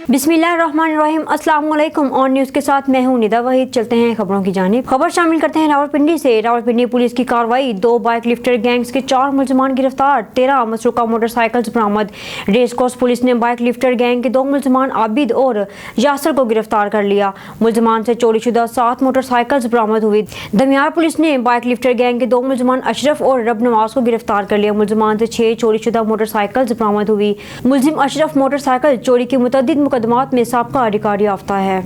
बिस्मिल्लाहिर्रहमानिर्रहीम, अस्सलाम वालेकुम। ऑन न्यूज़ के साथ मैं हूं निदा वहीद। चलते हैं खबरों की जानिब। खबर शामिल करते हैं रावलपिंडी से। रावलपिंडी पुलिस की कार्रवाई, 2 बाइक लिफ्टर गैंग्स के 4 मुलजमान गिरफ्तार, 13 मसरूका मोटरसाइकिल्स बरामद। रेस कोर्स पुलिस ने बाइक लिफ्टर गैंग के 2 मुलजमान आबिद और यासर को गिरफ्तार कर लिया। मुलजमान से चोरीशुदा 7 मोटरसाइकिल्स बरामद हुई। दमियार पुलिस ने बाइक लिफ्टर गैंग के 2 मुलजमान अशरफ और रब नवाज को गिरफ्तार कर लिया। मुलजमान से 6 चोरीशुदा मोटरसाइकिल्स बरामद हुई। मुलजिम अशरफ मोटरसाइकिल चोरी के मुतअद्दिद मुकदमात में साबका रिकॉर्ड याफ्ता है।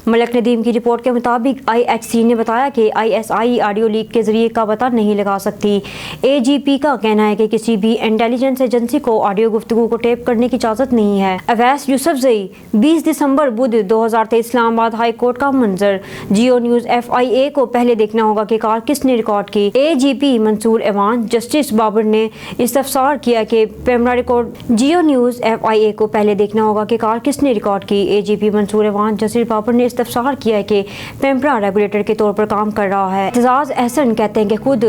मलक नदीम की रिपोर्ट के मुताबिक IHC ने बताया कि ISI ऑडियो लीक के जरिए का पता नहीं लगा सकती। AGP का कहना है कि किसी भी इंटेलिजेंस एजेंसी को ऑडियो गुफ्तगू को टेप करने की इजाज़त नहीं है। अवैस यूसुफजई, 20 दिसंबर बुध 2023, इस्लामाबाद हाई कोर्ट का मंजर। जियो न्यूज़ FIA को पहले देखना होगा कि कार किसने रिकॉर्ड की। AGP मंसूर एवान जस्टिस बाबर ने इस्तफसार किया कि PEMRA record. Geo News FIA को पहले देखना होगा कि कार किसने रिकॉर्ड की। AGP मंसूर एवान जस्टिस बाबर ने इस्तफसार किया है कि पेम्परा रेगुलेटर के तौर पर काम कर रहा है। एतजाज अहसन कहते हैं कि खुद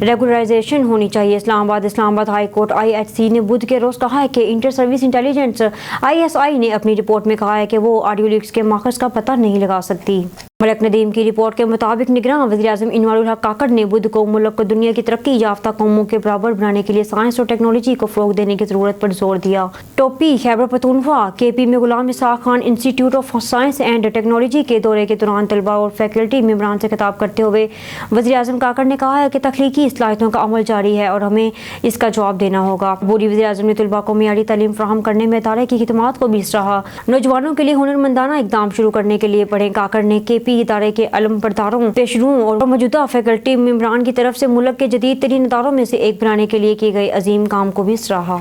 रेगुलराइजेशन होनी चाहिए। Islamabad high court. IHC ने बुध के रोज कहा है कि इंटर सर्विस इंटेलिजेंस ISI ने अपनी रिपोर्ट में कहा है कि वो ऑडियो लीक्स के माखज़ का पता नहीं लगा सकती। मलक नदीम की रिपोर्ट के मुताबिक निगरान वज़ीर-ए-आज़म इनवारुल हक काकड़ ने बुध को मुल्क को दुनिया की तरक्की याफ्ता कौमों के बराबर बनाने के लिए साइंस और टेक्नोलॉजी को फ़रोग़ देने की ज़रूरत पर जोर दिया। टोपी खैबर पख्तूनख्वा KP में Ghulam Ishaq Khan institute of science and technology के दौरे के दौरान तलबा और फैकल्टी मेंबरान से खिताब करते हुए वज़ीर-ए-आज़म काकड़ ने कहा है कि तख्लीकी इस्लाहतों का अमल जारी है और हमें इसका जवाब देना होगा। बोली वज़ीर-ए-आज़म ने तलबा को मियारी तालीम फराहम करने में इदारे की खिदमात को भी सराहा। नौजवानों के लिए हुनरमंदाना इक़दाम शुरू करने के लिए पढ़ें। काकड़ ने KP इदारे के बरदारों, पेशरों और मौजूदा फैकल्टी मेंबरान की तरफ से मुल्क के जदीद तरीन इदारों में से एक बनाने के लिए किए गए अजीम काम को भी सराहा।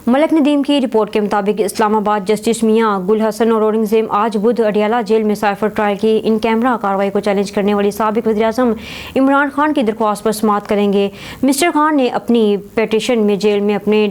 मलक नदीम की रिपोर्ट के मुताबिक इस्लामाबाद जस्टिस मियां गुल हसन और औरंगजेब आज बुध अडियाला जेल में साइफर ट्रायल की इन कैमरा कार्रवाई को चैलेंज करने वाली साबिक वज़ीर-ए-आज़म इमरान खान की दरख्वास्त पर समाअत करेंगे। मिस्टर खान ने अपनी पिटीशन में जेल में अपने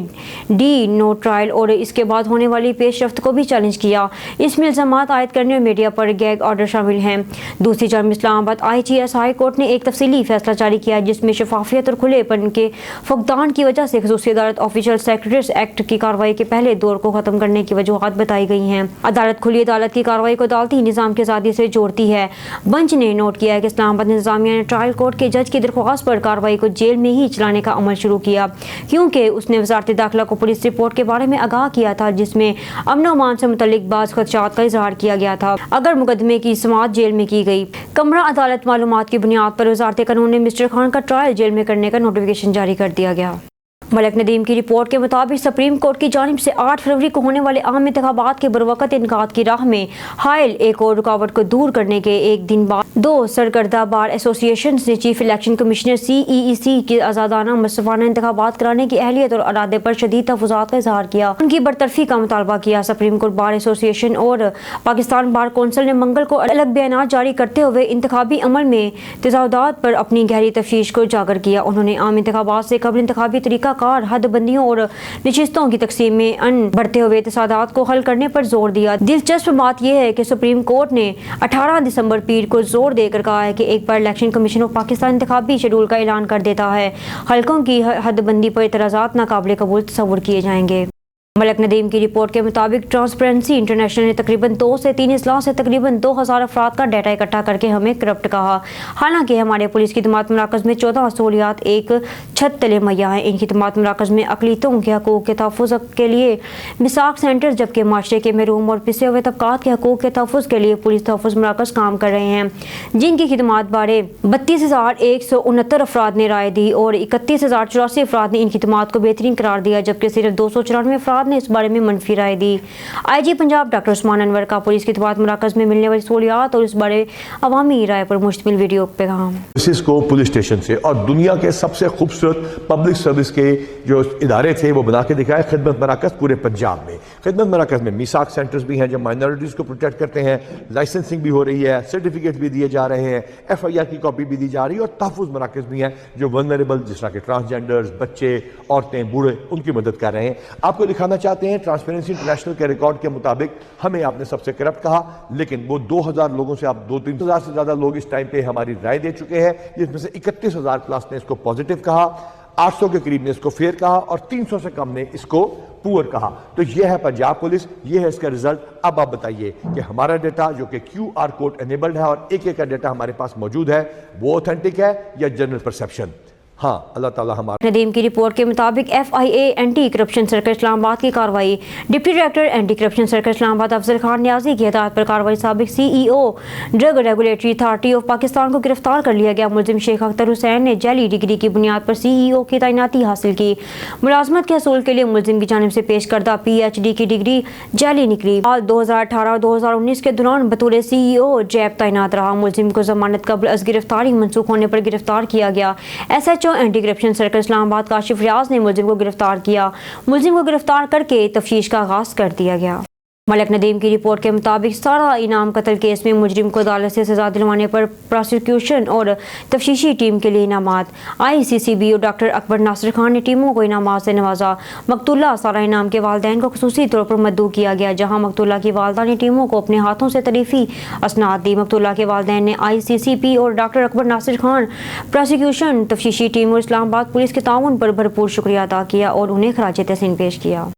नो ट्रायल और इसके बाद होने वाली पेशरफ्त को भी चैलेंज किया। इसमें इल्ज़ामात आयद करने और मीडिया पर गैग ऑर्डर शामिल हैं। दूसरी जानब इस्लामाबाद IGS हाई कोर्ट ने एक तफसीली फैसला जारी किया जिसमें शफाफियत और खुलेपन के फुकदान की वजह से ख़ुसूसी अदालत ऑफिशियल सेक्रेटरीज एक्ट की कार्रवाई के पहले दौर को खत्म करने की वजूहात बताई गई हैं। अदालत खुली अदालत की कार्रवाई को अदालती निज़ाम की आज़ादी से जोड़ती है। बेंच ने नोट किया है कि इस्लामाबाद इंतज़ामिया ने ट्रायल कोर्ट के जज की दरख्वास्त पर कार्रवाई को जेल में ही चलाने का अमल शुरू किया क्योंकि उसने वज़ारत दाखिला को पुलिस रिपोर्ट के बारे में आगाह किया था जिसमें अमन और अमान से मुतल्लिक बाज़ खदशात का इजहार किया गया था अगर मुकदमे की समाअत जेल में की गई। कमरा अदालत मालूमात की बुनियाद पर वज़ारत कानून ने मिस्टर खान का ट्रायल जेल में करने का नोटिफिकेशन जारी कर दिया गया। मलक नदीम की रिपोर्ट के मुताबिक सुप्रीम कोर्ट की जानिब से 8 फरवरी को होने वाले आम इंतखाबात के बरवक़्त इनकाद की राह में हायल एक और रुकावट को दूर करने के एक दिन बाद 2 सरकर्दा बार एसोसिएशन ने चीफ इलेक्शन कमिश्नर CEEC के आज़ादाना मुस्तफ़ाना इंतखाबात कराने की अहलियत और इरादे पर शदीद तहफ़्फ़ुज़ात का इजहार किया। उनकी बरतरफी का मुतालबा किया। सुप्रीम कोर्ट बार एसोसिएशन और पाकिस्तान बार कौंसिल ने मंगल को अलग बयान जारी करते हुए इंतखाबी अमल में तज़ाहुदात पर अपनी गहरी तफशीश को उजागर किया। उन्होंने आम इंतखाबात से कबल इंतखाबी तरीका हदबंदियों और नशिस्तों की तकसीम में बढ़ते हुए तसादात को हल करने पर जोर दिया। दिलचस्प बात यह है कि सुप्रीम कोर्ट ने 18 दिसंबर पीर को जोर देकर कहा है कि एक बार इलेक्शन कमीशन ऑफ पाकिस्तान इंतखाबी शेड्यूल का ऐलान कर देता है हल्कों की हदबंदी पर इतराज़ात नाकाबिले कबूल तस्वुर किए जाएंगे। मलक नदीम की रिपोर्ट के मुताबिक ट्रांसपेरेंसी इंटरनेशनल ने तकरीबन 2 से 3 अजलां से तकरीबन 2000 अफराद का डाटा इकट्ठा करके हमें करप्ट कहा। हालांकि हमारे पुलिस खिदमत मराकज़ में 14 सहूलियात एक छत तले मुहैया हैं। इन खिदमत मराकज़ में अक़लियतों के हकूक़ के तहफ़्फ़ुज़ के लिए मिसाक सेंटर जबकि माशरे के महरूम और पिसे हुए तबक़ात के हकूक़ के तहफ़्फ़ुज़ के लिए पुलिस तहफ़्फ़ुज़ मराकज़ काम कर रहे हैं जिनकी खिदमत बारे 32,169 अफराद ने राय दी और 31,084 अफराद ने इन खिदमत को बेहतरीन करार दिया जबकि सिर्फ 294 अफराद ने इस बारे में मनफी राय दी। IG पंजाब डॉक्टर उस्मान अनवर का पुलिस खिदमत मराकज़ में मिलने वाली सहूलियात और इस बारे अवामी राय पर मुश्तमिल वीडियो पैगाम। को पुलिस स्टेशन से और दुनिया के सबसे खूबसूरत पब्लिक सर्विस के जो इदारे थे वो बना के दिखाए खिदमत मराकज़ पूरे पंजाब में। खिदमत मराकज़ में मिसाक सेंटर्स भी हैं जो माइनॉरिटीज़ को प्रोटेक्ट करते हैं, लाइसेंसिंग भी हो रही है, सर्टिफिकेट भी दिए जा रहे हैं, FIR की कॉपी भी दी जा रही है और तहफ़्फ़ुज़ मराकज़ भी हैं जो वल्नरेबल जिस तरह के ट्रांसजेंडर्स, बच्चे, औरतें, बूढ़े उनकी मदद कर रहे हैं। आपको दिखाना चाहते हैं ट्रांसपेरेंसी इंटरनेशनल के रिकॉर्ड के मुताबिक हमें आपने सबसे करप्ट कहा लेकिन वो 2000 लोगों से आप 2-3 हज़ार से ज़्यादा लोग इस टाइम पे हमारी राय दे चुके हैं जिसमें से 31,000 प्लस ने इसको पॉजिटिव कहा। 800 کے قریب نے اس کو فیئر کہا اور 300 سے کم نے اس کو پور کہا. تو یہ ہے پنجاب پولیس, یہ ہے اس کا رزلٹ. اب آپ بتائیے کہ ہمارا ڈیٹا جو کہ QR کوڈ انیبلڈ ہے اور ایک ایک کا ڈیٹا ہمارے پاس موجود ہے, وہ اوتھینٹک ہے یا جنرل پرسیپشن؟ ہاں, اللہ تعالیٰ ہمارا. ندیم کی رپورٹ کے مطابق FIA anti corruption circle Islamabad کی کارروائی. Deputy director anti corruption circle Islamabad Afzal Khan نیازی کی ہدایت پر کارروائی. سابق CEO drug regulatory authority of Pakistan کو گرفتار کر لیا گیا. ملزم شیخ اختر حسین نے جعلی ڈگری کی بنیاد پر CEO کی تعیناتی حاصل کی. ملازمت کے حصول کے لیے ملزم کی جانب سے پیش کردہ PhD کی ڈگری جعلی نکلی. 2018 اور 2019 کے دوران بطور CEO جیب تعینات رہا. ملزم کو ضمانت قبل از گرفتاری منسوخ ہونے پر گرفتار کیا گیا. SHO اینٹی کرپشن سرکل اسلام آباد کاشف ریاض نے ملزم کو گرفتار کیا. ملزم کو گرفتار کر کے تفتیش کا آغاز کر دیا گیا. ملک ندیم کی رپورٹ کے مطابق سارا انعام قتل کیس میں مجرم کو عدالت سے سزا دلوانے پر پراسیکیوشن اور تفتیشی ٹیم کے لیے انعامات. ICCBO ڈاکٹر اکبر ناصر خان نے ٹیموں کو انعامات سے نوازا. مقتولہ سارا انعام کے والدین کو خصوصی طور پر مدعو کیا گیا, جہاں مقتولہ کی والدہ نے ٹیموں کو اپنے ہاتھوں سے تحریفی اسناد دی. مقتولہ کے والدین نے ICCP اور ڈاکٹر اکبر ناصر خان, پراسیکیوشن, تفتیشی ٹیم اور اسلام آباد پولیس کے تعاون پر بھرپور شکریہ ادا کیا اور انہیں خراج تحسین پیش کیا.